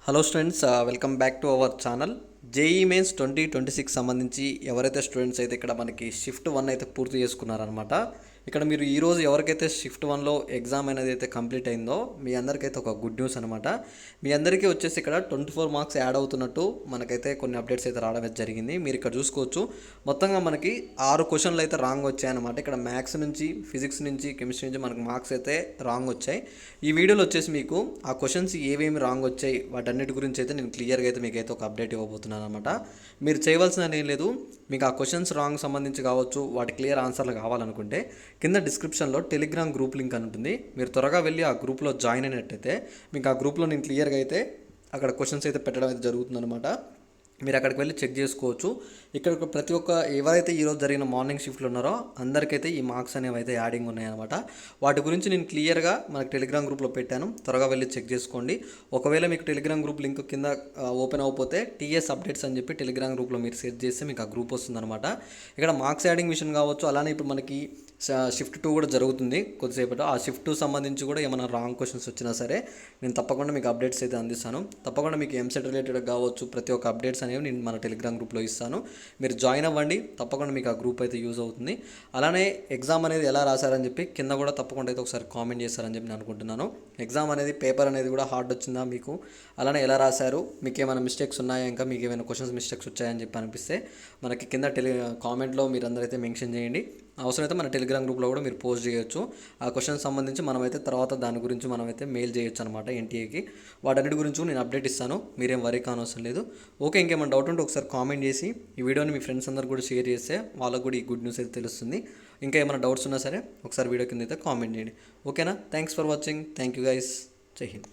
Hello students, welcome back to our channel. JEE mains 2026 సంబంధించి ఎవరైతే students అయితే ఇక్కడ మనకి షిఫ్ట్ 1 అయితే పూర్తి చేసుకున్నారనమాట. ఇక్కడ మీరు ఈరోజు ఎవరికైతే షిఫ్ట్ 1లో ఎగ్జామ్ అనేది అయితే కంప్లీట్ అయిందో మీ అందరికైతే ఒక గుడ్ న్యూస్ అనమాట. మీ అందరికీ వచ్చేసి ఇక్కడ 24 మార్క్స్ యాడ్ అవుతున్నట్టు మనకైతే కొన్ని అప్డేట్స్ అయితే రావడం అయితే జరిగింది. మీరు ఇక్కడ చూసుకోవచ్చు, మొత్తంగా మనకి 6 క్వశ్చన్లు అయితే రాంగ్ వచ్చాయన్నమాట. ఇక్కడ మ్యాథ్స్ నుంచి, ఫిజిక్స్ నుంచి, కెమిస్ట్రీ నుంచి మనకు మార్క్స్ అయితే రాంగ్ వచ్చాయి. ఈ వీడియోలో వచ్చేసి మీకు ఆ క్వశ్చన్స్ ఏవేమి రాంగ్ వచ్చాయి వాటన్నిటి గురించి అయితే నేను క్లియర్గా అయితే మీకు అయితే ఒక అప్డేట్ ఇవ్వబోతున్నాను అనమాట. మీరు చేయవలసినది ఏం లేదు, మీకు ఆ క్వశ్చన్స్ రాంగ్ సంబంధించి కావచ్చు, వాటి క్లియర్ ఆన్సర్లు కావాలనుకుంటే కింద డిస్క్రిప్షన్లో టెలిగ్రామ్ గ్రూప్ లింక్ అని ఉంటుంది. మీరు త్వరగా వెళ్ళి ఆ గ్రూప్లో జాయిన్ అయినట్టయితే మీకు ఆ గ్రూప్లో నేను క్లియర్గా అయితే అక్కడ క్వశ్చన్స్ అయితే పెట్టడం అయితే జరుగుతుందన్నమాట. మీరు అక్కడికి వెళ్ళి చెక్ చేసుకోవచ్చు. ఇక్కడ ప్రతి ఒక్క ఎవరైతే ఈరోజు జరిగిన మార్నింగ్ షిఫ్ట్లో ఉన్నారో అందరికైతే ఈ మార్క్స్ అనేవి అయితే యాడింగ్ ఉన్నాయన్నమాట. వాటి గురించి నేను క్లియర్గా మనకు టెలిగ్రామ్ గ్రూప్లో పెట్టాను, త్వరగా వెళ్ళి చెక్ చేసుకోండి. ఒకవేళ మీకు టెలిగ్రామ్ గ్రూప్ లింక్ కింద ఓపెన్ అవ్వకపోతే టీఎస్ అప్డేట్స్ అని చెప్పి టెలిగ్రామ్ గ్రూప్లో మీరు సెర్చ్ చేస్తే మీకు ఆ గ్రూప్ వస్తుందన్నమాట. ఇక్కడ మార్క్స్ యాడింగ్ విషయం కావచ్చు, అలానే ఇప్పుడు మనకి షిఫ్ట్ 2 కూడా జరుగుతుంది కొద్దిసేపట్లో. ఆ షిఫ్ట్ 2 సంబంధించి కూడా ఏమైనా రాంగ్ క్వశ్చన్స్ వచ్చినా సరే నేను తప్పకుండా మీకు అప్డేట్స్ అయితే అందిస్తాను. తప్పకుండా మీకు ఎంసెట్ రిలేటెడ్ కావచ్చు ప్రతి ఒక్క అప్డేట్స్ అనేవి నేను మన టెలిగ్రామ్ గ్రూప్లో ఇస్తాను. మీరు జాయిన్ అవ్వండి, తప్పకుండా మీకు ఆ గ్రూప్ అయితే యూజ్ అవుతుంది. అలానే ఎగ్జామ్ అనేది ఎలా రాశారని చెప్పి కింద కూడా తప్పకుండా అయితే ఒకసారి కామెంట్ చేస్తారని చెప్పి నేను అనుకుంటున్నాను. ఎగ్జామ్ అనేది పేపర్ అనేది కూడా హార్డ్ వచ్చిందా మీకు, అలానే ఎలా రాశారు, మీకు ఏమైనా మిస్టేక్స్ ఉన్నాయా, ఇంకా మీకు ఏమైనా క్వశ్చన్స్ మిస్టేక్స్ వచ్చాయని చెప్పి అనిపిస్తే మనకి కింద కామెంట్లో మీరు అందరైతే మెన్షన్ చేయండి. అవసరమైతే మన టెలిగ్రామ్ గ్రూప్లో కూడా మీరు పోస్ట్ చేయొచ్చు. ఆ క్వశ్చన్ సంబంధించి మనమైతే తర్వాత దాని గురించి మనమైతే మెయిల్ చేయొచ్చు అనమాట ఎన్టీఏకి. వాటన్నిటి గురించి నేను అప్డేట్ ఇస్తాను, మీరేం వరీ కానవసరం లేదు. ఓకే, ఇంకేమైనా డౌట్ ఉంటే ఒకసారి కామెంట్ చేసి ఈ వీడియోని మీ ఫ్రెండ్స్ అందరు కూడా షేర్ చేస్తే వాళ్ళకు కూడా ఈ గుడ్ న్యూస్ అయితే తెలుస్తుంది. ఇంకా ఏమైనా డౌట్స్ ఉన్నా సరే ఒకసారి వీడియో కింద అయితే కామెంట్ చేయండి. ఓకేనా? Thanks for watching. Thank you guys. జై హింద్.